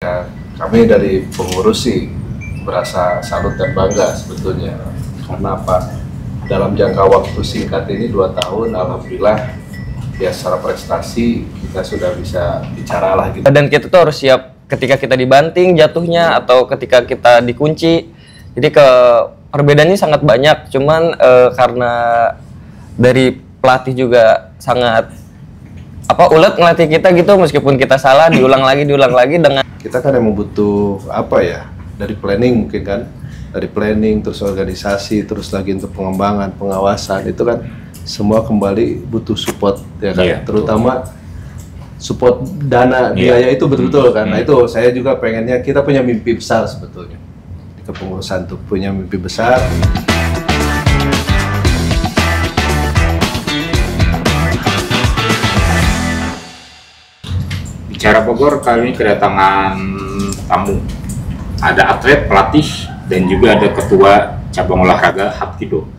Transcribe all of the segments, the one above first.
Ya, kami dari pengurus sih merasa salut dan bangga sebetulnya. Karena apa? Dalam jangka waktu singkat ini 2 tahun, alhamdulillah ya secara prestasi kita sudah bisa bicara lah gitu. Dan kita tuh harus siap ketika kita dibanting jatuhnya atau ketika kita dikunci. Jadi perbedaannya sangat banyak. Cuman karena dari pelatih juga sangat ulet ngelatih kita gitu, meskipun kita salah diulang lagi dengan Kita kan emang butuh dari planning mungkin kan, dari planning terus organisasi terus lagi untuk pengembangan pengawasan itu kan semua kembali butuh support ya kan, terutama support dana biaya itu betul-betul kan. Nah itu saya juga pengennya kita punya mimpi besar sebetulnya di kepengurusan tuh, punya mimpi besar. Bicara Bogor kali ini kedatangan tamu. Ada atlet, pelatih, dan juga ada ketua cabang olahraga Hapkido.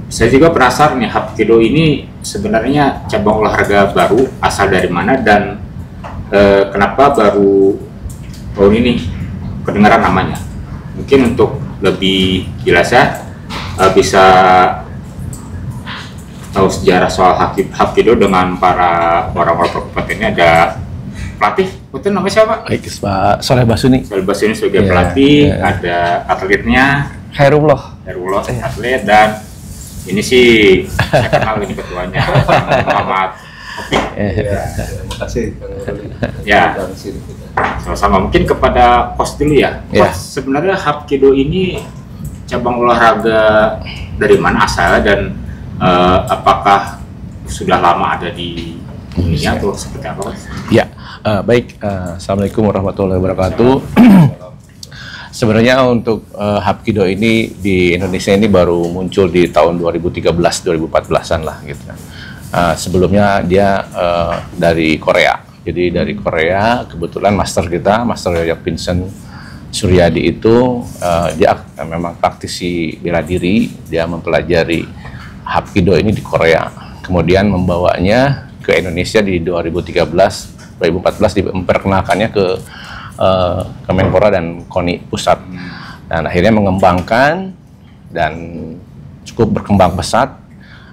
Saya juga penasaran nih, Hapkido ini sebenarnya cabang olahraga baru, asal dari mana dan kenapa baru tahun ini kedengaran namanya. Mungkin untuk lebih jelasnya bisa tahu sejarah soal Hapkido dengan para orang-orang berkompeten. Ada pelatih, betul namanya siapa? Baik, Pak Soleh Basuni. Soleh Basuni sebagai pelatih, ada atletnya Hairullah atlet, dan ini sih saya kenal ini ketuanya, Muhammad Opik. Terima kasih. Ya, sama-sama. Mungkin kepada Coach dulu ya. Coach, sebenarnya Hapkido ini cabang olahraga dari mana asalnya dan apakah sudah lama ada di dunia atau seperti apa? Ya, baik. Assalamualaikum warahmatullahi wabarakatuh. Sebenarnya untuk Hapkido ini di Indonesia ini baru muncul di tahun 2013-2014an lah gitu. Sebelumnya dia dari Korea. Jadi dari Korea kebetulan master Vincent Suryadi itu dia memang praktisi bela diri, dia mempelajari Hapkido ini di Korea, kemudian membawanya ke Indonesia di 2013-2014, memperkenalkannya ke Kemenpora dan KONI pusat. Dan akhirnya mengembangkan dan cukup berkembang pesat.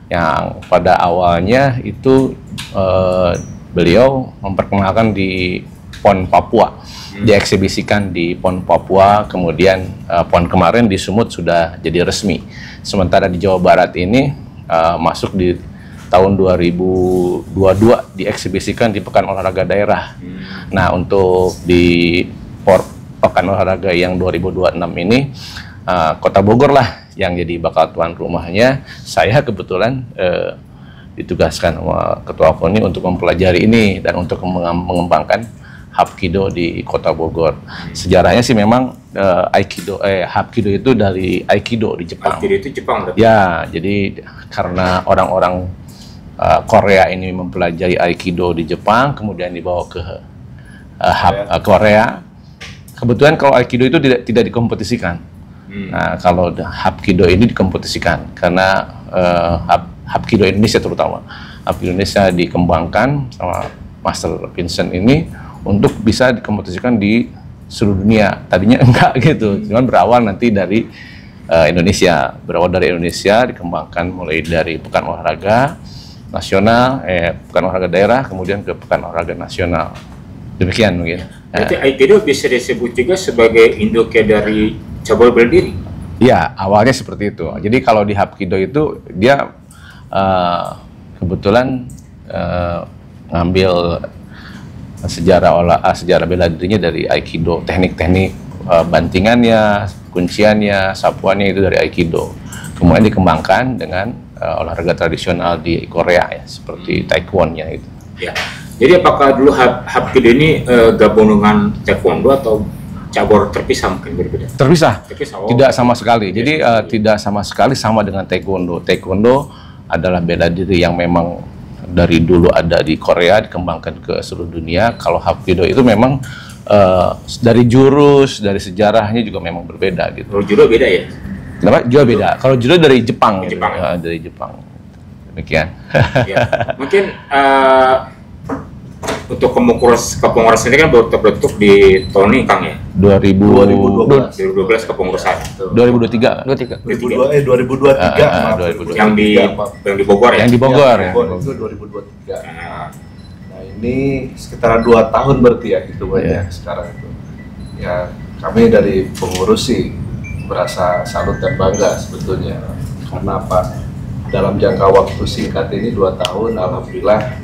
Yang pada awalnya itu beliau memperkenalkan di PON Papua, dieksibisikan di PON Papua, kemudian PON kemarin di Sumut sudah jadi resmi. Sementara di Jawa Barat ini masuk di tahun 2022 dieksibisikan di Pekan Olahraga Daerah. Nah, untuk di Pekan Olahraga yang 2026 ini Kota Bogor lah yang jadi bakal tuan rumahnya. Saya kebetulan ditugaskan sama Ketua KONI untuk mempelajari ini dan untuk mengembangkan Hapkido di Kota Bogor. Sejarahnya sih memang Hapkido itu dari Aikido di Jepang. Aikido itu Jepang berarti? Ya, jadi karena orang-orang Korea ini mempelajari Aikido di Jepang, kemudian dibawa ke Korea. Kebetulan kalau Aikido itu tidak dikompetisikan. Nah, kalau Hapkido ini dikompetisikan karena Hapkido Indonesia terutama. Hapkido Indonesia dikembangkan sama Master Vincent ini untuk bisa dikompetisikan di seluruh dunia. Tadinya enggak gitu, cuman berawal nanti dari Indonesia. Berawal dari Indonesia, dikembangkan mulai dari Pekan Olahraga Nasional, Pekan Olahraga Daerah, kemudian ke Pekan Olahraga Nasional. Demikian mungkin. Berarti Aikido bisa disebut juga sebagai induknya dari cabang bela diri? Iya, awalnya seperti itu. Jadi kalau di Hapkido itu dia kebetulan ngambil sejarah bela dirinya dari Aikido, teknik-teknik bantingannya, kunciannya, sapuannya itu dari Aikido. Kemudian dikembangkan dengan olahraga tradisional di Korea ya, seperti Taekwondonya itu. Ya. Jadi apakah dulu Hapkido ini gabung dengan Taekwondo atau cabur terpisah mungkin berbeda? Terpisah. Oh. Tidak sama sekali. Jadi tidak sama sekali sama dengan Taekwondo. Taekwondo adalah bela diri yang memang dari dulu ada di Korea, dikembangkan ke seluruh dunia. Kalau Hapkido itu memang dari jurus, dari sejarahnya juga memang berbeda gitu. Kalau judo beda ya? Kenapa? Juga beda. Kalau judo dari Jepang. Gitu. Jepang. Ya, dari Jepang. Demikian. Ya. Mungkin untuk kepengurusan sendiri kan baru terbentuk di tahun ini Kang ya? 2012. 2012 kepengurusan. 2023. 2023. Yang di Bogor ya? Yang di Bogor ya. Itu 2023. Nah, ini sekitar 2 tahun berarti ya hitungannya sekarang itu. Ya, kami dari pengurus sih merasa salut dan bangga sebetulnya. Karena apa? Dalam jangka waktu singkat ini 2 tahun, alhamdulillah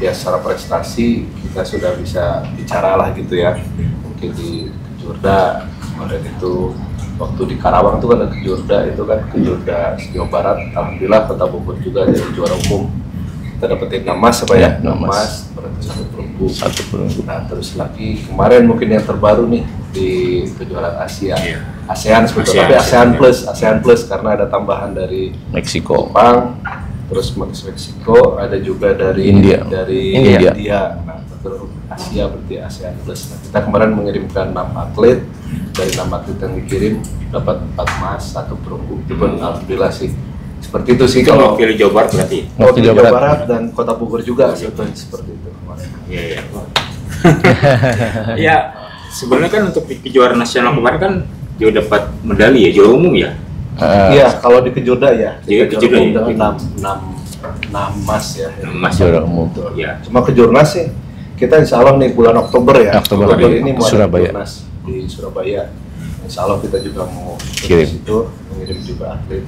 ya secara prestasi kita sudah bisa bicara lah gitu ya. Mungkin di Kejurda kemarin itu, waktu di Karawang itu kan ada Kejurda, itu kan Kejurda Jawa Barat, alhamdulillah Kota Bogor juga jadi juara umum. Kita dapetin 6 emas apa ya? 6 emas, berarti 1 perunggu. Nah, terus lagi kemarin mungkin yang terbaru nih di kejuaraan Asia. ASEAN sebetulnya, tapi ASEAN Plus karena ada tambahan dari Meksiko, Jepang, terus Meksiko, ada juga dari India. Nah, terus Asia berarti ASEAN Plus. Nah, kita kemarin mengirimkan 6 atlet, dari 6 atlet yang dikirim dapat 4 emas, 1 perunggu. Itu pun alhamdulillah sih. Seperti itu sih kalau pilih Jawa Barat berarti. Jawa Barat dan Kota Bogor juga sebetulnya seperti itu. Iya. Ya, sebenarnya kan untuk di kejuaraan nasional kemarin kan juga dapat medali ya, juara umum ya. Iya, kalau di Kejurda ya. Iya, Kejurda dengan 6 emas ya. Emas juara umum. Ya. Cuma Kejurnas sih kita insya Allah nih bulan Oktober ya. Oktober ini mau Surabaya. ada Kejurnas di Surabaya. Insya Allah kita juga mau Kirim. situ mengirim juga atlet.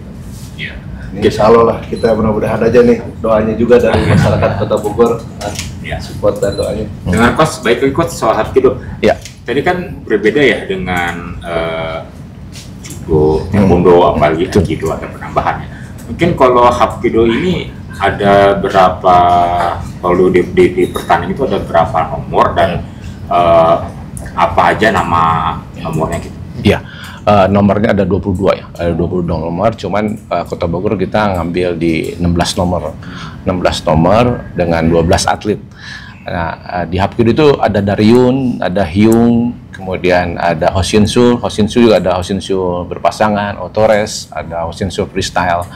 Iya. Ini insya Allah lah kita mudah-mudahan aja nih doanya juga dari masyarakat Kota Bogor, support dan doanya. Dengan coach, baik lagi coach soal Hapkido. Ya. Tadi kan berbeda ya dengan judo, taekwondo, apalagi Hapkido ada penambahannya. Mungkin kalau Hapkido ini ada berapa, kalau di pertandingan itu ada berapa nomor dan apa aja nama nomornya gitu? Iya. Nomornya ada 22 ya, ada 22 nomor, cuman Kota Bogor kita ngambil di 16 nomor dengan 12 atlet. Nah, di Hapkido itu ada Daryun, ada Hyung, kemudian ada Hoshinsu juga ada Hoshinsu berpasangan, Otores, ada Hoshinsu freestyle,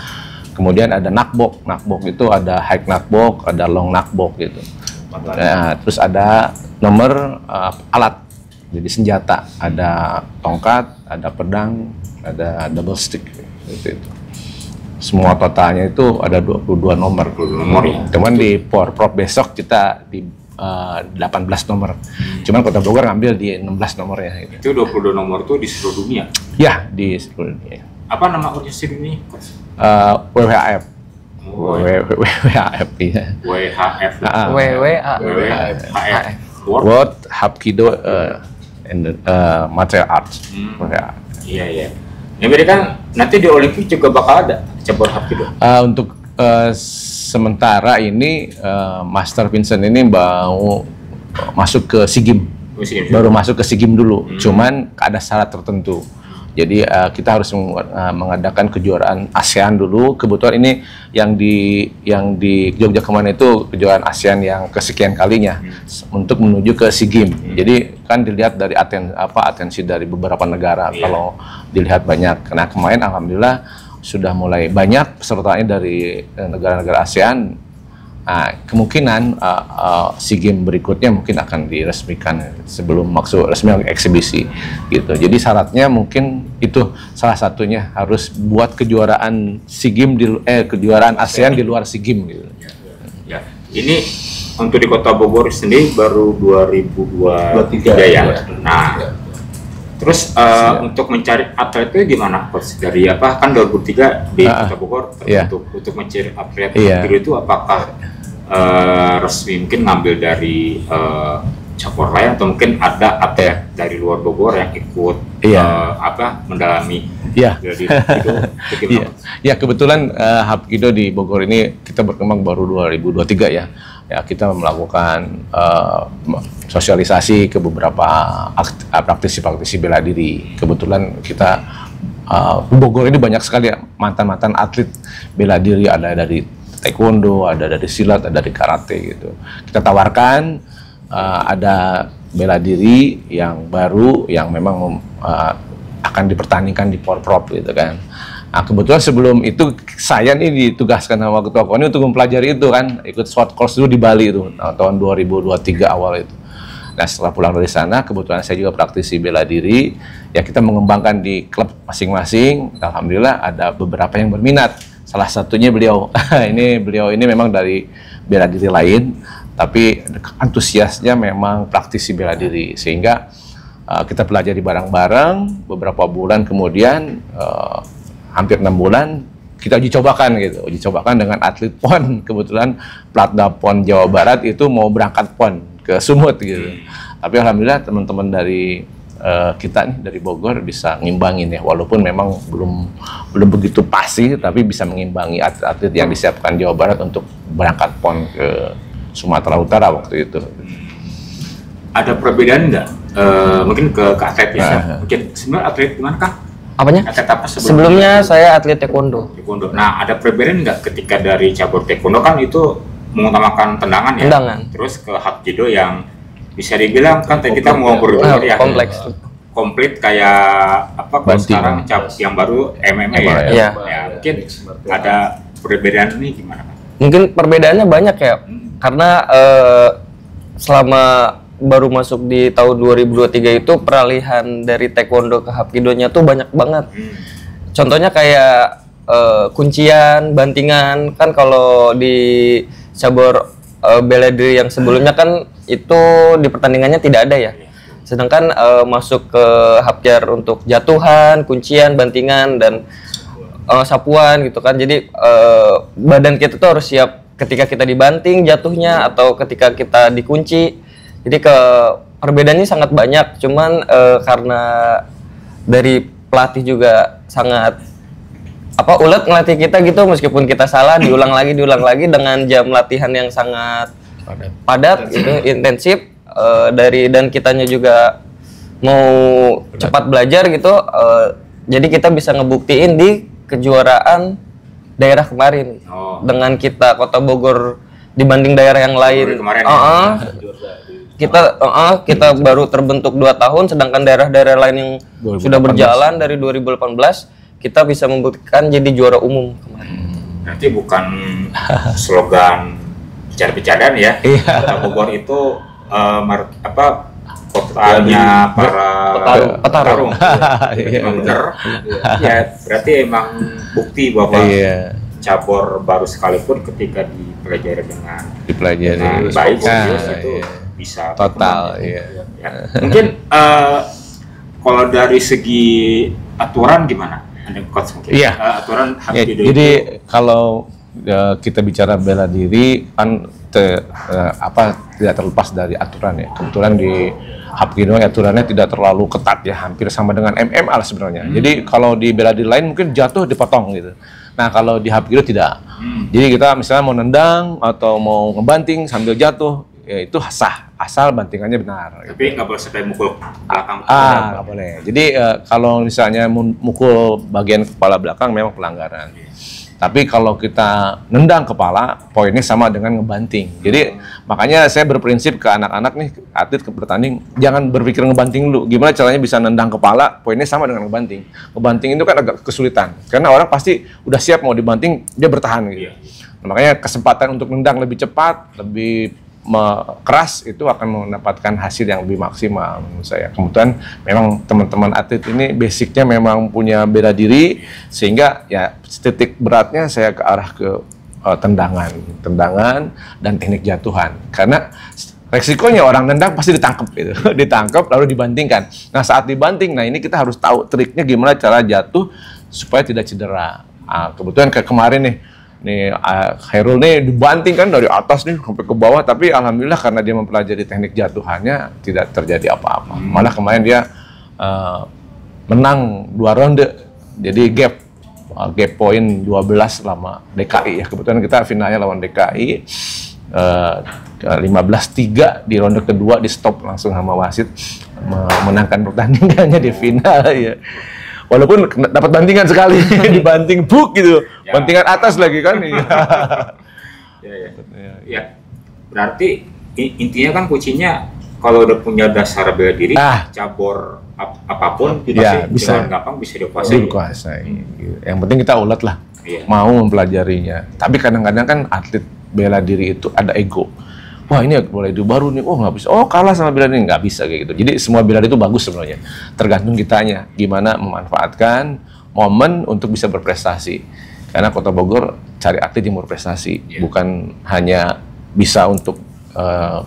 kemudian ada Nakbok itu ada high Nakbok, ada long Nakbok gitu. Nah, terus ada nomor alat, jadi senjata, ada tongkat, ada pedang, ada double stick gitu. Semua totalnya itu ada 22 nomor. Ya. Cuman di Porprov besok kita di 18 nomor. Cuman Kota Bogor ngambil di 16 nomornya gitu. Itu 22 nomor tuh di seluruh dunia? Ya, di seluruh dunia. Apa nama organisasi ini? WHF. WHF ya. WHF. WWAF. World Hapkido and Martial Arts. Iya. Yang beda kan nanti di Olimpik juga bakal ada cabur Hapkido. Untuk sementara ini Master Vincent ini mau masuk ke SEA Games. Baru masuk ke SEA Games dulu. Cuman ada syarat tertentu. Jadi kita harus mengadakan kejuaraan ASEAN dulu. Kebetulan ini yang di Jogja kemarin itu kejuaraan ASEAN yang kesekian kalinya untuk menuju ke SEA Games. Jadi kan dilihat dari atensi dari beberapa negara. Kalau dilihat banyak. Karena kemarin alhamdulillah sudah mulai banyak pesertanya dari negara-negara ASEAN. Kemungkinan SEA Games berikutnya mungkin akan diresmikan sebelum masuk resmi eksibisi gitu. Jadi syaratnya mungkin itu salah satunya harus buat kejuaraan SEA Games kejuaraan ASEAN di luar SEA Games gitu. Ya. Ini untuk di Kota Bogor sendiri baru 2023 ya. Nah, terus untuk mencari atlet itu gimana coach? Dari kan 2003 di Kota Bogor untuk mencari atlet itu apakah resmi mungkin ngambil dari cabur lain atau mungkin ada atlet dari luar Bogor yang ikut mendalami dari itu? Ya kebetulan Hapkido di Bogor ini kita berkembang baru 2023 ya. Ya kita melakukan sosialisasi ke beberapa praktisi bela diri. Kebetulan kita Bogor ini banyak sekali mantan atlet bela diri, ada dari taekwondo, ada dari silat, ada dari karate gitu. Kita tawarkan ada bela diri yang baru yang memang akan dipertandingkan di Porprov gitu kan. Nah, kebetulan sebelum itu saya nih ditugaskan sama Ketua KONI untuk mempelajari itu kan, ikut short course dulu di Bali itu tahun 2023 awal itu. Nah, setelah pulang dari sana, kebetulan saya juga praktisi bela diri, ya kita mengembangkan di klub masing-masing. Alhamdulillah ada beberapa yang berminat. Salah satunya beliau. Beliau ini memang dari bela diri lain, tapi antusiasnya memang praktisi bela diri, sehingga kita pelajari bareng-bareng. Beberapa bulan kemudian, hampir 6 bulan kita uji cobakan dengan atlet PON. Kebetulan Platda PON Jawa Barat itu mau berangkat PON ke Sumut gitu. Tapi alhamdulillah teman-teman dari kita nih dari Bogor bisa ngimbangin ya, walaupun memang belum begitu pasti, tapi bisa mengimbangi atlet-atlet yang disiapkan Jawa Barat untuk berangkat PON ke Sumatera Utara waktu itu. Ada perbedaan nggak? Mungkin ke atlet ya. Mungkin sebenarnya atlet gimana Kak? Apanya? Atlet apa Sebelumnya saya atlet taekwondo. Nah, ada perbedaan nggak ketika dari cabur taekwondo kan itu mengutamakan tendangan ya? Tendangan. Terus ke hapkido yang bisa dibilang kan tadi kita mau berbicara ya kompleks. Komplit kayak apa kalau sekarang yang baru MMA ya? Iya. Ya, mungkin ada perbedaan ini gimana Pak? Mungkin perbedaannya banyak ya, karena selama baru masuk di tahun 2023 itu peralihan dari taekwondo ke hapkidonya tuh banyak banget. Contohnya kayak kuncian, bantingan, kan kalau di cabur bela diri yang sebelumnya kan itu di pertandingannya tidak ada ya. Sedangkan masuk ke hapjar untuk jatuhan, kuncian, bantingan, dan sapuan gitu kan. Jadi badan kita tuh harus siap ketika kita dibanting jatuhnya atau ketika kita dikunci. Jadi perbedaannya sangat banyak, cuman karena dari pelatih juga sangat ulet ngelatih kita gitu, meskipun kita salah diulang lagi dengan jam latihan yang sangat padat gitu, intensif, dan kitanya juga mau cepat belajar gitu, jadi kita bisa ngebuktiin di kejuaraan daerah kemarin dengan kita Kota Bogor dibanding daerah yang lain. Kita baru terbentuk 2 tahun, sedangkan daerah-daerah lain yang 2018. Sudah berjalan dari 2018, kita bisa membuktikan jadi juara umum kemarin. Nanti bukan slogan bicara-bicaraan ya. Kota Bogor itu kotanya para petarung. Bener. Ya, berarti emang bukti bahwa cabur baru sekalipun ketika dipelajari dengan baik, serius itu bisa total. Ya. Mungkin kalau dari segi aturan gimana? Ada coach mungkin? Aturan hapkido jadi kalau kita bicara bela diri kan tidak terlepas dari aturan ya. Kebetulan di hapkido aturannya tidak terlalu ketat ya, hampir sama dengan MMA sebenarnya. Jadi kalau di bela diri lain mungkin jatuh dipotong gitu. Nah kalau di hapkido tidak. Jadi kita misalnya mau nendang atau mau ngebanting sambil jatuh, ya itu sah asal bantingannya benar. Tapi nggak boleh sampai mukul belakang. Nggak boleh. Jadi kalau misalnya mukul bagian kepala belakang memang pelanggaran. Tapi kalau kita nendang kepala, poinnya sama dengan ngebanting. Jadi makanya saya berprinsip ke anak-anak nih, atlet bertanding, jangan berpikir ngebanting dulu. Gimana caranya bisa nendang kepala, poinnya sama dengan ngebanting. Ngebanting itu kan agak kesulitan, karena orang pasti udah siap mau dibanting, dia bertahan gitu. Nah, makanya kesempatan untuk nendang lebih cepat, lebih keras itu akan mendapatkan hasil yang lebih maksimal menurut saya. Kemudian memang teman-teman atlet ini basicnya memang punya bela diri, sehingga ya titik beratnya saya ke arah ke tendangan dan teknik jatuhan, karena resikonya orang nendang pasti ditangkap gitu. Ditangkap lalu dibantingkan. Nah saat dibanting, nah ini kita harus tahu triknya gimana cara jatuh supaya tidak cedera. Kebetulan kayak kemarin nih Khairul nih dibanting kan dari atas nih sampai ke bawah, tapi alhamdulillah karena dia mempelajari teknik jatuhannya tidak terjadi apa-apa. Malah kemarin dia menang 2 ronde, jadi gap poin 12 selama DKI ya. Kebetulan kita finalnya lawan DKI 15-3 di ronde kedua, di stop langsung sama wasit, memenangkan pertandingannya di final ya. Walaupun dapat bantingan sekali, dibanting buk gitu, bantingan atas lagi kan. Ya. Berarti intinya kan kuncinya kalau udah punya dasar bela diri, cabur apapun ya, bisa dengan gampang bisa dikuasai. Yang penting kita ulet lah, mau mempelajarinya. Tapi kadang-kadang kan atlet bela diri itu ada ego. Wah ini boleh itu baru nih, nggak bisa. Kalah sama bela diri, nggak bisa kayak gitu. Jadi semua bela diri itu bagus sebenarnya. Tergantung kitanya gimana memanfaatkan momen untuk bisa berprestasi. Karena Kota Bogor cari atlet yang berprestasi, bukan hanya bisa untuk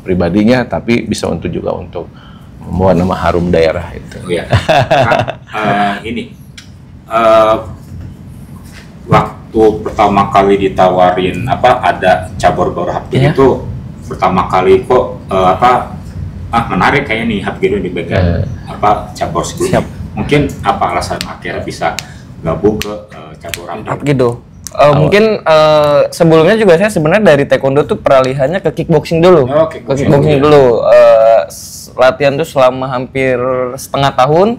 pribadinya, tapi bisa juga untuk membawa nama harum daerah itu. Waktu pertama kali ditawarin ada cabur baru Hapkido itu pertama kali kok menarik kayaknya nih Hapkido dipegang cabur sebelumnya. Mungkin apa alasan akhirnya bisa gabung ke cabur Hapkido? Mungkin sebelumnya juga saya sebenarnya dari taekwondo tuh peralihannya ke kickboxing dulu. Kickboxing dulu. Latihan tuh selama hampir setengah tahun.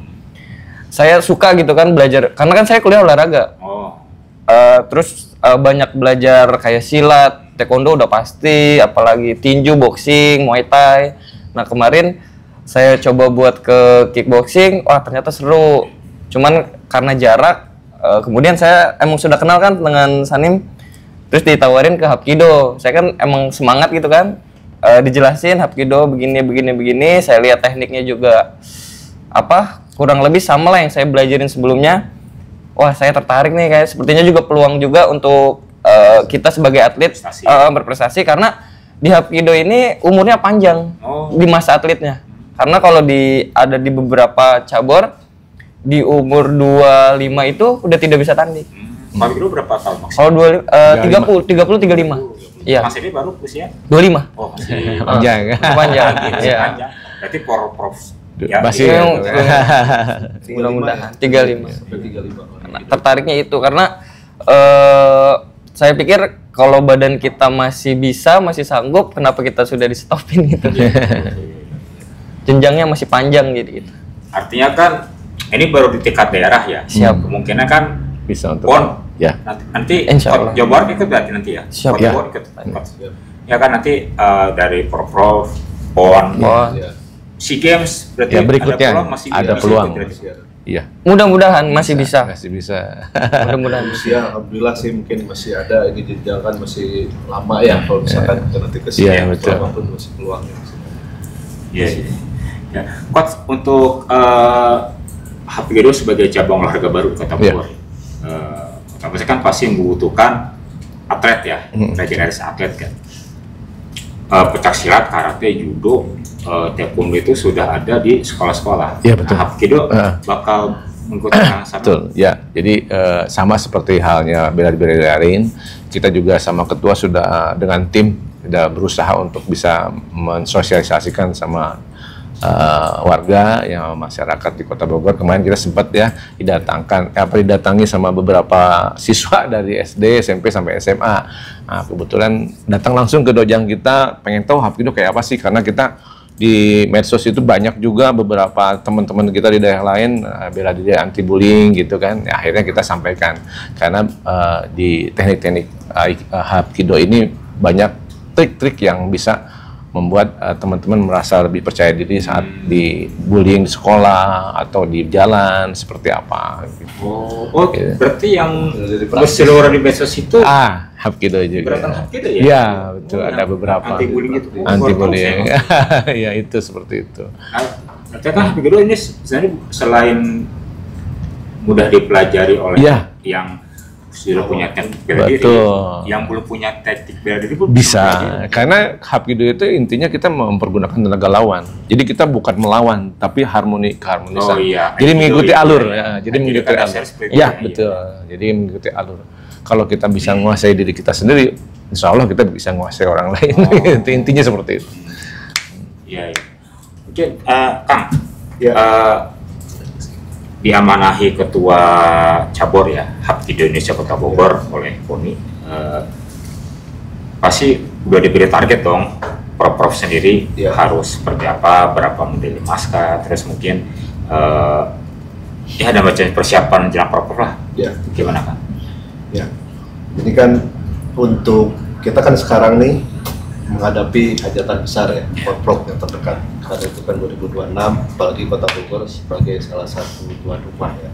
Saya suka gitu kan belajar, karena kan saya kuliah olahraga. Terus banyak belajar kayak silat, taekwondo udah pasti, apalagi tinju, boxing, muay thai. Nah kemarin saya coba buat ke kickboxing, ternyata seru. Cuman karena jarak, kemudian saya emang sudah kenal kan dengan Sanim, terus ditawarin ke Hapkido. Saya kan emang semangat gitu kan, dijelasin Hapkido begini, saya lihat tekniknya juga kurang lebih sama lah yang saya belajarin sebelumnya. Wah saya tertarik nih, kayak sepertinya juga peluang juga untuk kita sebagai atlet berprestasi, karena di Hapkido ini umurnya panjang di masa atletnya. Karena kalau ada di beberapa cabur di umur 25 itu udah tidak bisa tanding. Hapkido berapa tahun maksudnya? Kalau 35. Iya. Mas ini baru usia? 25. Masih panjang. Panjang. Iya. Berarti prof masih mudah-mudahan 35. Nah, tertariknya itu karena saya pikir kalau badan kita masih sanggup, kenapa kita sudah di stopin gitu. Jenjangnya masih panjang gitu. Artinya kan ini baru di tingkat daerah ya. Siap. Kemungkinan kan bisa untuk nanti Insya Allah. Jawa Barat ikut berarti nanti ya. Siap. Ikut. Ya kan nanti dari PON. SEA Games berarti berikutnya ada peluang. Iya. Mudah-mudahan masih bisa. Mudah-mudahan. Alhamdulillah sih mungkin masih ada, ini jenjang kan masih lama ya kalau misalkan nanti ke SEA Games apapun masih peluangnya. Ya. Coach, untuk Hapkido sebagai cabang olahraga baru Kota Bogor, Kota kan pasti membutuhkan atlet ya, regenerasi atlet kan. Pencak silat, karate, judo, taekwondo itu sudah ada di sekolah-sekolah. Iya betul. Hapkido bakal mengikuti yang sama. Betul. Ya, jadi sama seperti halnya bela diri lain, kita juga sama ketua sudah dengan tim sudah berusaha untuk bisa mensosialisasikan sama warga yang masyarakat di Kota Bogor. Kemarin kita sempat ya didatangi sama beberapa siswa dari SD, SMP sampai SMA. Nah, kebetulan datang langsung ke dojang kita, pengen tahu Hapkido kayak apa sih, karena kita di medsos itu banyak juga beberapa teman-teman kita di daerah lain bela diri anti bullying gitu kan. Ya, akhirnya kita sampaikan karena di teknik-teknik Hapkido ini banyak trik-trik yang bisa membuat teman-teman merasa lebih percaya diri saat di bullying di sekolah atau di jalan seperti apa gitu. Gitu. Berarti yang berseluruh di medsos itu Hapkido juga. Hapkido ya? Iya, betul, ada beberapa anti bullying itu. Anti bullying. Ya itu seperti itu. Berarti kan Hapkido ini sebenarnya selain mudah dipelajari oleh yang sudah punya teknik bela diri, yang belum punya teknik bela diri pun bisa, karena Hapkido itu intinya kita mempergunakan tenaga lawan. Jadi kita bukan melawan, tapi keharmonisan. Jadi mengikuti alur, jadi mengikuti alur. Ya betul. Jadi mengikuti alur. Kalau kita bisa menguasai diri kita sendiri, insya Allah kita bisa menguasai orang lain. Itu intinya seperti itu. Iya. Oke, Kang. Diamanahi ketua cabur ya Hapkido Indonesia Kota Bogor oleh Poni, pasti udah diberi target dong prof sendiri harus seperti apa, berapa medali Maska, terus mungkin ada macam persiapan jelang prof lah. Gimana kan? Ya, ini kan untuk kita kan sekarang nih menghadapi hajatan besar ya, prof yang terdekat. karena itu kan 2026, apalagi Kota Bogor sebagai salah satu tuan rumah ya,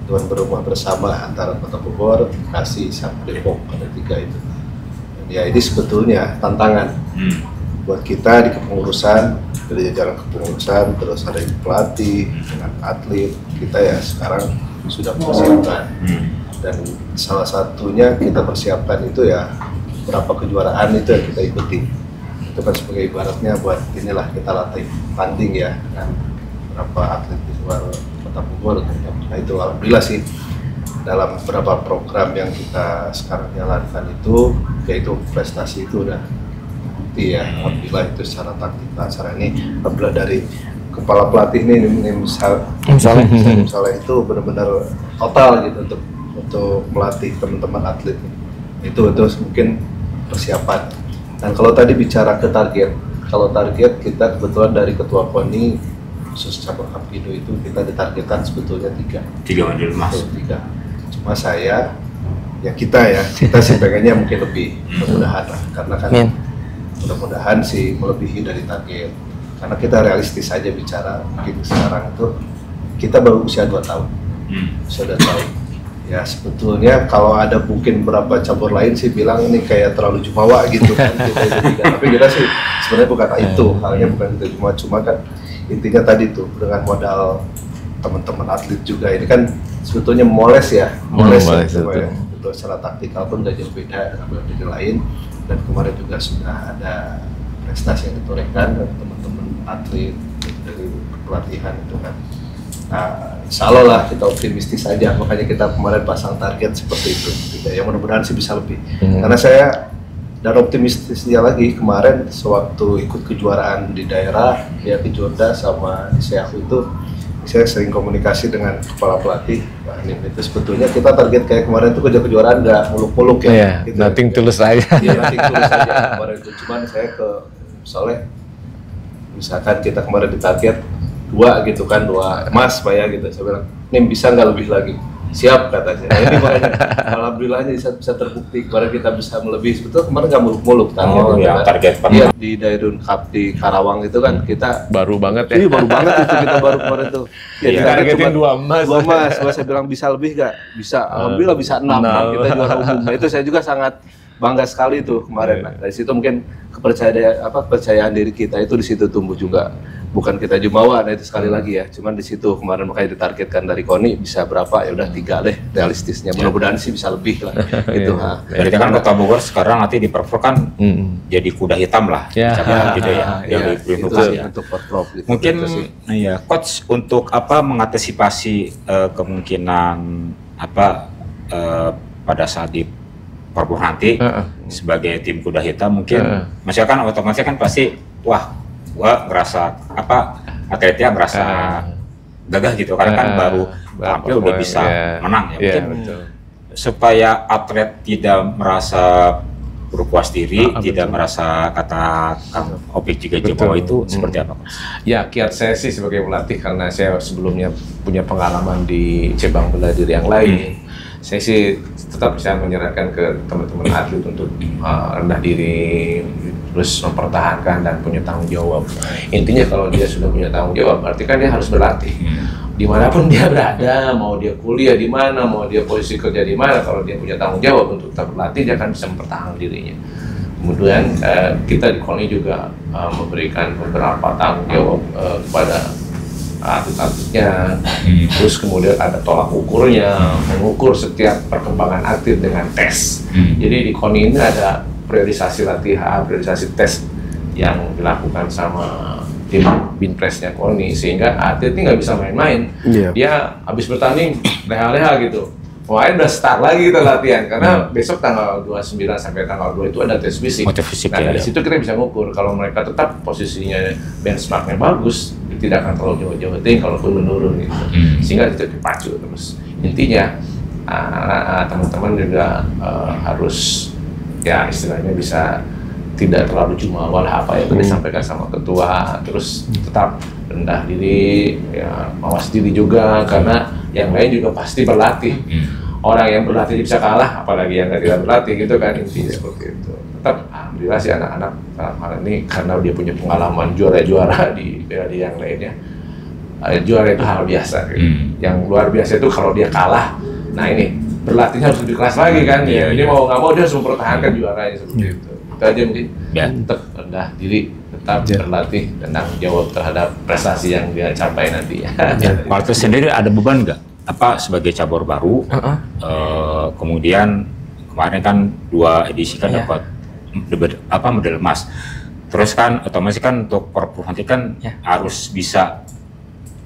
tuan berumah bersama antara Kota Bogor, Bekasi, sama Depok, ada 3 itu. Dan ya ini sebetulnya tantangan buat kita di kepengurusan, dari jajaran kepengurusan, terus ada pelatih dengan atlet, kita ya sekarang sudah persiapkan. Dan salah satunya kita persiapkan itu ya berapa kejuaraan itu yang kita ikuti. Itu kan sebagai ibaratnya buat inilah kita latih tanding ya dengan berapa atlet di luar Kota Bogor. Nah itu alhamdulillah sih dalam beberapa program yang kita sekarang jalankan itu, yaitu prestasi itu udah bukti ya, alhamdulillah itu secara taktikal. Secara ini apabila dari kepala pelatih ini misalnya itu benar-benar total gitu untuk melatih teman-teman atlet itu mungkin persiapan. Dan kalau tadi bicara ke target, kalau target kita kebetulan dari ketua KONI khusus cabang Hapkido itu kita ditargetkan sebetulnya 3 medali emas. 3. Cuma kita sih pengennya mungkin lebih, mudah-mudahan lah, karena kan mudah-mudahan sih melebihi dari target, karena kita realistis aja bicara. Mungkin sekarang itu kita baru usia 2 tahun, usia 2 tahun. Ya sebetulnya kalau ada mungkin beberapa cabur lain sih bilang ini kayak terlalu jumawa gitu kan, tapi kita sih sebenarnya bukan itu, halnya bukan itu, cuma kan intinya tadi tuh dengan modal teman-teman atlet juga ini kan sebetulnya moles ya, itu secara taktikal pun udah jauh beda dengan bidang lain. Dan kemarin juga sudah ada prestasi yang ditorehkan dari teman-teman atlet dari pelatihan itu kan. Nah, insya Allah lah kita optimistis saja, makanya kita kemarin pasang target seperti itu. Ya mudah-mudahan sih bisa lebih. Karena saya dan optimistisnya lagi kemarin sewaktu ikut kejuaraan di daerah ya di Jorda sama di Seahu itu, saya sering komunikasi dengan kepala pelatih. Nah, ini itu sebetulnya kita target kayak kemarin itu kejuaraan nggak muluk-muluk ya. Gitu, nothing tulus aja. Iya, nothing tulus aja kemarin itu. Cuman saya misalkan kita kemarin ditarget 2 gitu kan, 2 emas Pak ya gitu. Saya bilang, "Nih bisa nggak lebih lagi?" Siap katanya. Nah, ini makanya alhamdulillahnya bisa terbukti kemarin kita bisa melebihi. Sebetulnya kemarin nggak muluk-muluk target Iya, di Dairun Cup di Karawang itu kan kita baru banget ya. Iya, baru banget itu kita baru kemarin tuh. Ya, targetin 2 emas. 2 emas. Saya bilang bisa lebih nggak? Bisa. Alhamdulillah bisa 6. Kita juara umum. Nah, itu saya juga sangat bangga sekali tuh kemarin. Nah, dari situ mungkin kepercayaan diri kita itu di situ tumbuh juga. Bukan kita jumawa, nah itu sekali lagi ya. Cuman di situ kemarin makanya ditargetkan dari KONI bisa berapa, ya udah 3 deh realistisnya. Mudah-mudahan sih bisa lebih lah. Gitu. Berarti kan Kota Bogor sekarang nanti di Perprov kan jadi kuda hitam lah. Gitu ya. Untuk Perprov. Gitu. Mungkin ya coach untuk mengantisipasi kemungkinan pada saat di Perprov nanti sebagai tim kuda hitam mungkin maksudnya kan otomatis kan pasti gua ngerasa atletnya ngerasa gagah gitu karena kan baru tampil udah bisa menang ya mungkin supaya atlet tidak merasa berpuas diri, tidak merasa kata Kang Opik juga bahwa itu seperti apa? Ya kiat saya sih sebagai pelatih karena saya sebelumnya punya pengalaman di cabang bela diri yang lain. Saya sih tetap bisa menyarankan ke teman-teman atlet untuk rendah diri, terus mempertahankan dan punya tanggung jawab. Intinya kalau dia sudah punya tanggung jawab, berarti kan dia harus berlatih. Dimanapun dia berada, mau dia kuliah di mana, mau dia posisi kerja di mana, kalau dia punya tanggung jawab untuk tetap berlatih, dia akan bisa mempertahankan dirinya. Kemudian kita di KONI juga memberikan beberapa tanggung jawab kepada atlet-atletnya, terus kemudian ada tolak ukurnya, mengukur setiap perkembangan atlet dengan tes. Jadi di KONI ini ada priorisasi latihan, priorisasi tes yang dilakukan sama tim binpresnya KONI, sehingga atlet ini nggak bisa main-main. Dia habis bertanding leha-leha gitu. Wah, udah start lagi kita latihan karena besok tanggal 29 sampai tanggal 2 itu ada tes fisik. Nah, dari situ kita bisa ngukur kalau mereka tetap posisinya benchmarknya bagus, tidak akan terlalu jauh-jauh, kalaupun menurun gitu. Sehingga itu dipacu terus. Intinya teman-teman juga harus ya istilahnya bisa tidak terlalu jumawa lah apa yang tadi disampaikan sama ketua, terus tetap rendah diri, ya mawas diri juga karena yang lain juga pasti berlatih. Orang yang berlatih bisa kalah, apalagi yang tidak berlatih gitu kan, intinya seperti itu. Tetap alhamdulillah sih anak-anak hal ini karena dia punya pengalaman juara-juara di bela diri yang lainnya. Juara itu hal biasa. Yang luar biasa itu kalau dia kalah, nah ini berlatihnya harus lebih keras lagi kan. Ini mau nggak mau dia harus mempertahankan juaranya seperti itu. Itu aja mungkin. Tetap rendah diri, tetap berlatih dan tanggung jawab terhadap prestasi yang dia capai nanti. Walter sendiri ada beban nggak? Apa sebagai cabur baru? Kemudian kemarin kan 2 edisi kan dapat medali emas. Terus kan otomatis kan untuk Porprov nanti kan harus bisa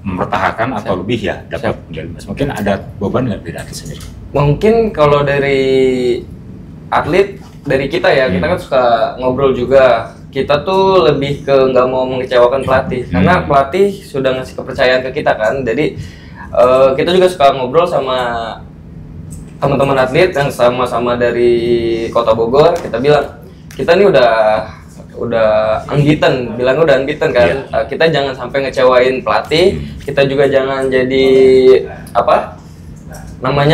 mempertahankan atau lebih ya dapat medali emas. Mungkin ada beban nggak dari atlet sendiri? Mungkin kalau dari atlet, dari kita ya, kita kan suka ngobrol juga. Kita tuh lebih ke nggak mau mengecewakan pelatih, karena pelatih sudah ngasih kepercayaan ke kita kan. Jadi kita juga suka ngobrol sama teman-teman atlet yang sama-sama dari Kota Bogor. Kita bilang, kita nih udah unbeaten, bilangnya udah unbeaten kan. Kita jangan sampai ngecewain pelatih, kita juga jangan jadi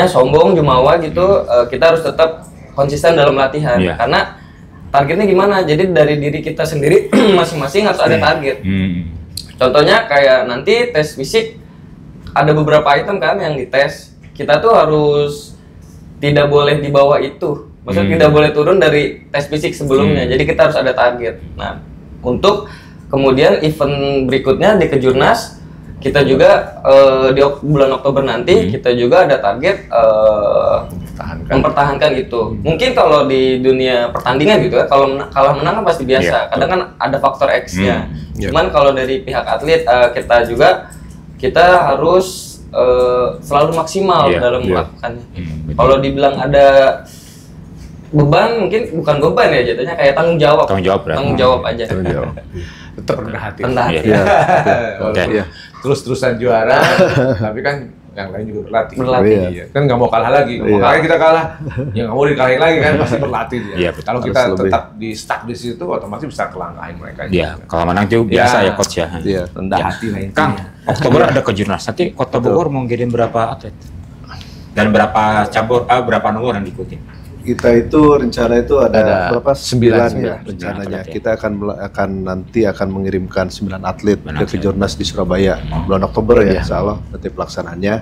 sombong, jumawa gitu. Kita harus tetap konsisten dalam latihan, karena targetnya gimana? Jadi dari diri kita sendiri masing-masing harus ada target. Contohnya kayak nanti tes fisik, ada beberapa item kan yang dites, kita tuh harus tidak boleh di bawah itu. Maksudnya tidak boleh turun dari tes fisik sebelumnya. Jadi kita harus ada target. Nah, untuk kemudian event berikutnya di Kejurnas, kita juga di bulan Oktober nanti kita juga ada target mempertahankan itu. Mungkin kalau di dunia pertandingan gitu ya, kalau kalah menang kan pasti biasa. Kadang kan ada faktor X-nya. Cuman kalau dari pihak atlet kita harus selalu maksimal dalam melakukannya. Kalau dibilang ada beban, mungkin bukan beban ya, jatuhnya kayak tanggung jawab aja. Tetap rendah hati. Terus-terusan juara, tapi kan yang lain juga berlatih. Kan nggak mau kalah lagi. Makanya kita kalah, ya nggak mau dikalahin lagi kan, pasti berlatih dia. Kalau kita tetap di stuck di situ, otomatis bisa kelangkahin mereka. Kalau menang itu biasa ya coach ya. Rendah hati lah intinya. Kang, Oktober ada Kejurnas. Nanti Kota Bogor mau ngirim berapa atlet? Dan berapa cabur, berapa nomor yang diikuti? Kita itu rencana itu ada berapa? 9 ya 9 rencananya. atlet, ya. Kita nanti akan mengirimkan 9 atlet ke Kejurnas di Surabaya bulan Oktober ya, insya Allah nanti pelaksanaannya.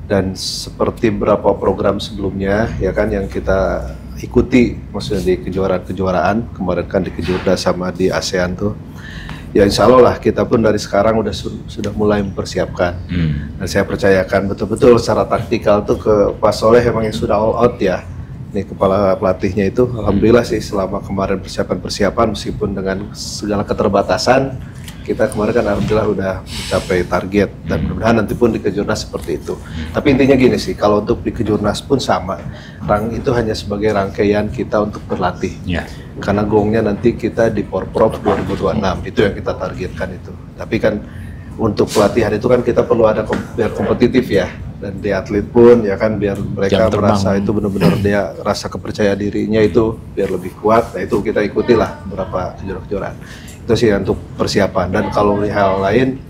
Dan seperti beberapa program sebelumnya ya kan yang kita ikuti, maksudnya di kejuaraan kemarin kan di Kejurnas sama di ASEAN tuh. Ya insya Allah lah kita pun dari sekarang sudah mulai mempersiapkan. Dan saya percayakan betul-betul secara taktikal tuh ke Pak Soleh emang yang sudah all out ya. Nih kepala pelatihnya itu alhamdulillah sih selama kemarin persiapan meskipun dengan segala keterbatasan kita kemarin kan alhamdulillah udah mencapai target dan mudah-mudahan nanti pun di Kejurnas seperti itu. Tapi intinya gini sih, kalau untuk di Kejurnas pun sama, itu hanya sebagai rangkaian kita untuk berlatih. Karena gongnya nanti kita di Porprov 2026 itu yang kita targetkan itu. Tapi kan untuk pelatihan itu kan kita perlu ada biar kompetitif ya. Dan di atlet pun ya kan biar mereka merasa itu benar-benar dia rasa kepercayaan dirinya itu biar lebih kuat. Nah itu kita ikutilah beberapa kejuaraan. Itu sih untuk persiapan. Dan kalau di hal lain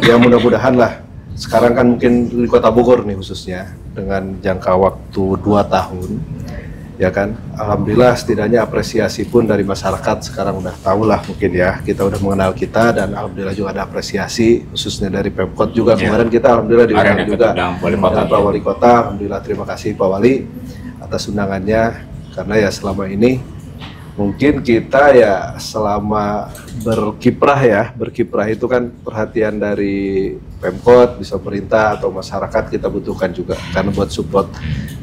ya mudah-mudahan lah. Sekarang kan mungkin di Kota Bogor nih khususnya dengan jangka waktu 2 tahun ya kan, alhamdulillah setidaknya apresiasi pun dari masyarakat sekarang udah tahu lah mungkin ya, kita udah mengenal kita dan alhamdulillah juga ada apresiasi khususnya dari Pemkot juga. Kemarin kita alhamdulillah diundang juga Pak Wali Kota, alhamdulillah terima kasih Pak Wali atas undangannya, karena ya selama ini mungkin kita ya selama berkiprah itu kan perhatian dari Pemkot, bisa pemerintah atau masyarakat kita butuhkan juga karena buat support,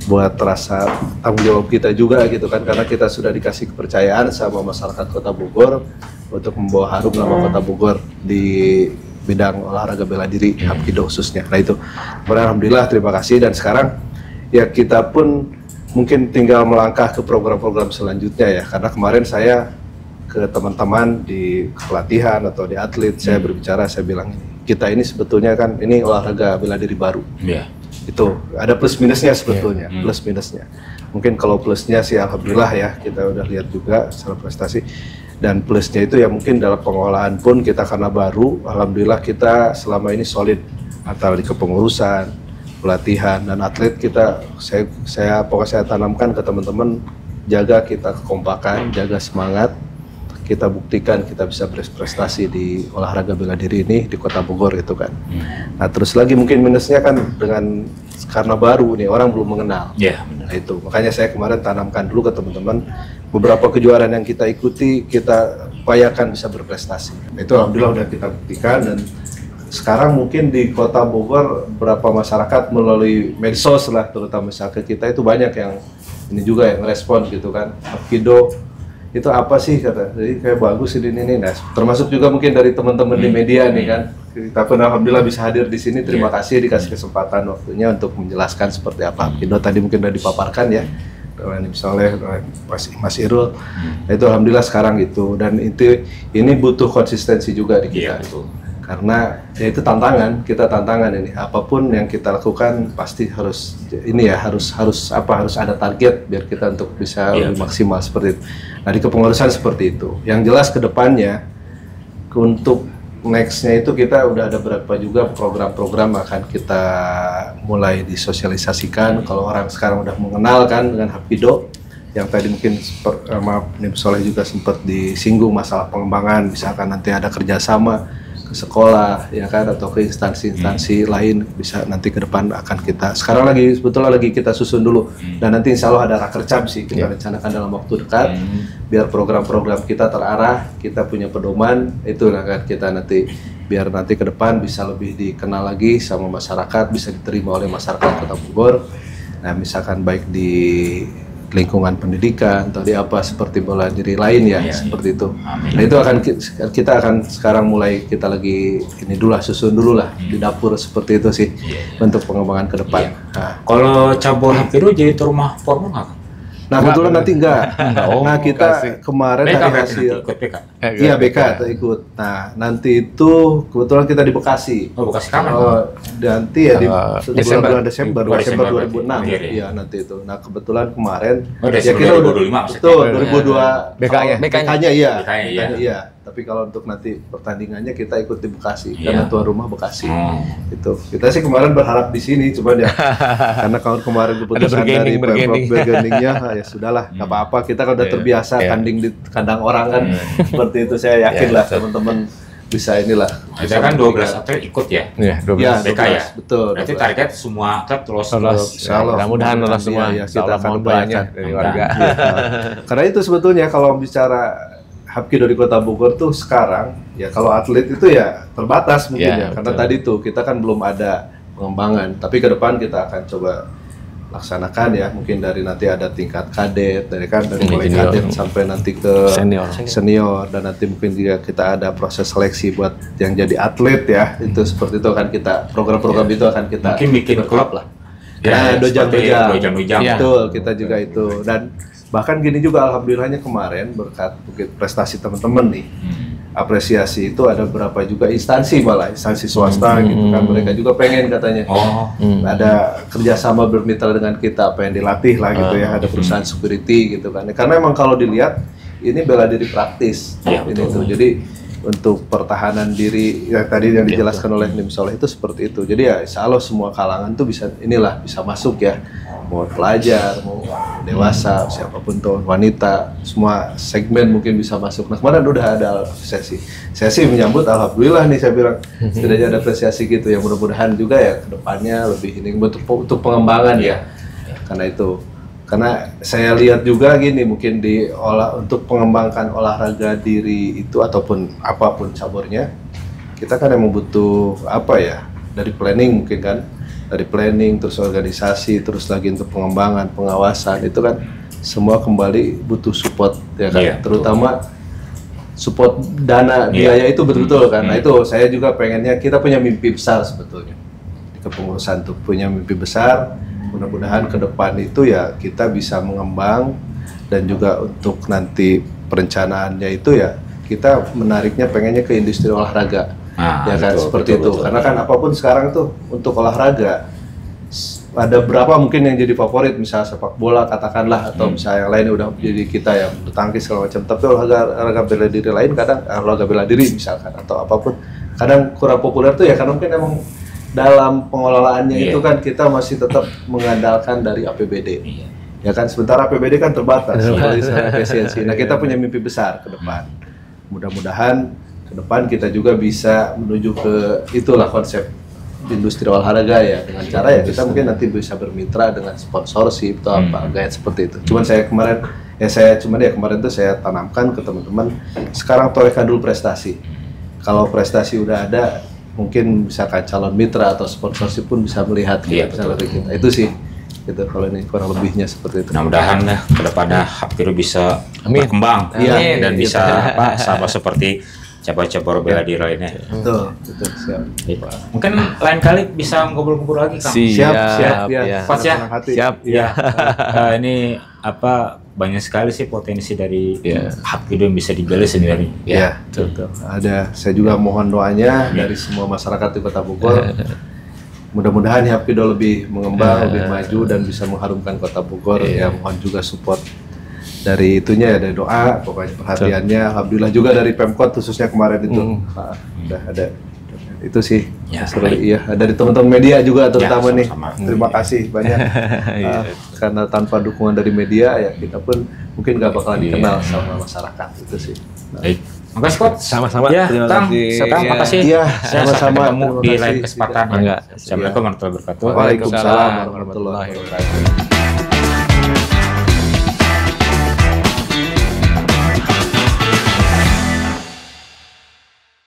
buat rasa tanggung jawab kita juga gitu kan, karena kita sudah dikasih kepercayaan sama masyarakat Kota Bogor untuk membawa harum nama Kota Bogor di bidang olahraga bela diri Hapkido khususnya. Nah itu alhamdulillah terima kasih, dan sekarang ya kita pun mungkin tinggal melangkah ke program-program selanjutnya ya, karena kemarin saya ke teman-teman di pelatihan atau di atlet saya berbicara, saya bilang kita ini sebetulnya kan ini olahraga bela diri baru. Itu ada plus minusnya sebetulnya, plus minusnya. Mungkin kalau plusnya sih alhamdulillah ya kita udah lihat juga secara prestasi, dan plusnya itu ya mungkin dalam pengolahan pun kita karena baru, alhamdulillah kita selama ini solid antara di kepengurusan, pelatihan dan atlet kita, saya tanamkan ke teman-teman jaga kita kekompakan, jaga semangat, kita buktikan kita bisa berprestasi di olahraga bela diri ini di Kota Bogor gitu kan. Nah terus lagi mungkin minusnya kan dengan karena baru nih orang belum mengenal. Nah itu makanya saya kemarin tanamkan dulu ke teman-teman beberapa kejuaraan yang kita ikuti kita upayakan bisa berprestasi. Itu alhamdulillah udah kita buktikan dan sekarang mungkin di Kota Bogor beberapa masyarakat melalui medsos lah terutama masyarakat kita itu banyak yang ini juga yang respon gitu kan. Hapkido itu apa sih kata, jadi kayak bagus ini. Nah, termasuk juga mungkin dari teman-teman di media nih kan. Kita pun alhamdulillah bisa hadir di sini. Terima kasih dikasih kesempatan waktunya untuk menjelaskan seperti apa Hapkido tadi mungkin udah dipaparkan ya. Oleh Soleh, Mas Irul. Itu alhamdulillah sekarang gitu dan ini butuh konsistensi juga di kita. Karena ya itu tantangan, kita tantangan ini. Apapun yang kita lakukan pasti harus ini ya harus ada target biar kita untuk bisa lebih maksimal seperti itu. Nah, di kepengurusan seperti itu. Yang jelas ke depannya untuk next-nya itu kita udah ada berapa juga program-program akan kita mulai disosialisasikan. Kalau orang sekarang udah mengenal kan dengan Hapkido yang tadi mungkin maaf Nim Soleh juga sempat disinggung masalah pengembangan, misalkan nanti ada kerjasama ke sekolah ya kan atau ke instansi-instansi lain bisa nanti ke depan akan kita sekarang lagi sebetulnya lagi kita susun dulu dan nanti insya Allah ada rakercap sih kita rencanakan dalam waktu dekat biar program-program kita terarah, kita punya pedoman itu akan kita nanti biar nanti ke depan bisa lebih dikenal lagi sama masyarakat, bisa diterima oleh masyarakat Kota Bogor. Nah misalkan baik di lingkungan pendidikan atau di apa seperti bola diri lain ya seperti itu. Nah itu akan kita akan sekarang mulai kita lagi ini dulu lah susun dulu lah di dapur seperti itu sih untuk pengembangan ke depan. Nah, kalau cabur Hapkido jadi tuan rumah formal nggak? Nah kebetulan nanti enggak. Nah kita kemarin dari hasil iya BK ikut. Nah nanti itu kebetulan kita di Bekasi. Oh Bekasi kapan? Nanti ya di bulan Desember 2006. Iya nanti itu. Nah kebetulan kemarin ya kita 2025 betul 2002 BK-nya iya. Tapi kalau untuk nanti pertandingannya kita ikut di Bekasi karena tuan rumah Bekasi. Itu kita sih kemarin berharap di sini cuman ya karena kalau kemarin keputusan dari Pemprov bergeningnya ya sudahlah nggak apa-apa kita kan udah terbiasa tanding di kandang orang kan seperti itu saya yakin lah teman-teman bisa inilah. Ada kan 12 atlet ikut ya? Iya 12 BK ya? Betul. Berarti target semua atlet lolos. Mudah-mudahan lolos semua. Ya, kita akan banyak dari warga. Karena itu sebetulnya kalau bicara Hapkido di Kota Bogor tuh sekarang ya kalau atlet itu ya terbatas mungkin ya karena tadi tuh kita kan belum ada pengembangan tapi ke depan kita akan coba laksanakan ya mungkin dari nanti ada tingkat kadet dari mulai kadet sampai nanti ke senior dan nanti mungkin juga kita ada proses seleksi buat yang jadi atlet ya itu seperti itu akan kita program-program itu akan kita mungkin bikin klub lah ya dojang betul kita juga itu dan bahkan gini juga alhamdulillahnya kemarin berkat prestasi teman-teman nih apresiasi itu ada berapa juga instansi malah instansi swasta gitu kan mereka juga pengen katanya ada kerjasama bermitra dengan kita apa yang dilatih lah gitu ya ada perusahaan security gitu kan karena emang kalau dilihat ini bela diri praktis ini tuh jadi untuk pertahanan diri yang tadi yang dijelaskan oleh Nim Soleh itu seperti itu jadi ya insya Allah semua kalangan tuh bisa bisa masuk ya mau pelajar, mau dewasa, siapapun tuh wanita, semua segmen mungkin bisa masuk. Nah kemarin udah ada sesi menyambut, alhamdulillah nih saya bilang setidaknya ada apresiasi gitu ya mudah-mudahan juga ya kedepannya lebih ini untuk pengembangan ya karena saya lihat juga gini mungkin untuk mengembangkan olahraga diri itu ataupun apapun caburnya kita kan emang butuh dari planning mungkin kan. Dari planning, terus organisasi, terus lagi untuk pengembangan, pengawasan itu kan semua kembali butuh support ya kan, terutama support dana biaya itu betul-betul kan. Nah itu saya juga pengennya kita punya mimpi besar sebetulnya di kepengurusan tuh punya mimpi besar. Mudah-mudahan ke depan itu ya kita bisa mengembang dan juga untuk nanti perencanaannya itu ya kita menariknya pengennya ke industri olahraga. Ya kan seperti itu karena kan apapun sekarang tuh untuk olahraga ada berapa mungkin yang jadi favorit misalnya sepak bola katakanlah atau misalnya yang lain udah jadi kita yang bulu tangkis segala macam tapi olahraga bela diri lain kadang olahraga bela diri misalkan atau apapun kadang kurang populer tuh ya karena mungkin emang dalam pengelolaannya itu kan kita masih tetap mengandalkan dari APBD Ya kan sementara APBD kan terbatas, seperti efisiensi. Nah kita punya mimpi besar ke depan. Mudah-mudahan ke depan kita juga bisa menuju ke itulah konsep industri olahraga ya, dengan cara ya kita mungkin nanti bisa bermitra dengan sponsorship atau apa kayak seperti itu. Cuman kemarin tuh saya tanamkan ke teman-teman, sekarang torehkan dulu prestasi. Kalau prestasi udah ada, mungkin misalkan calon mitra atau sponsorship pun bisa melihat bisa dari kita. Itu sih gitu, kalau ini kurang lebihnya seperti itu. Mudah-mudahan ya ke depannya Hapkido bisa berkembang dan bisa sama seperti cabang-cabang bela diri lainnya. Betul, siap. Mungkin lain kali bisa ngobrol-ngobrol lagi, Kang. Siap ya. Pas ya. Siap. Ya. Ini banyak sekali sih potensi dari Hapkido yang bisa digali sendiri. Ya, betul. Saya juga mohon doanya dari semua masyarakat di Kota Bogor. Mudah-mudahan Hapkido lebih mengembang, lebih maju dan bisa mengharumkan Kota Bogor. Ya, mohon juga support dari itunya ya, dari doa, pokoknya perhatiannya. Alhamdulillah juga dari Pemkot khususnya kemarin itu udah ada itu sih. Dari teman-teman media juga terutama nih. Terima kasih banyak karena tanpa dukungan dari media ya kita pun mungkin nggak bakalan dikenal sama masyarakat itu sih. Makasih Coach. Sama-sama. Terima kasih. Makasih. Iya, sama-sama. Ketemu di lain kesempatan. Assalamualaikum warahmatullahi wabarakatuh. Waalaikumsalam warahmatullahi wabarakatuh.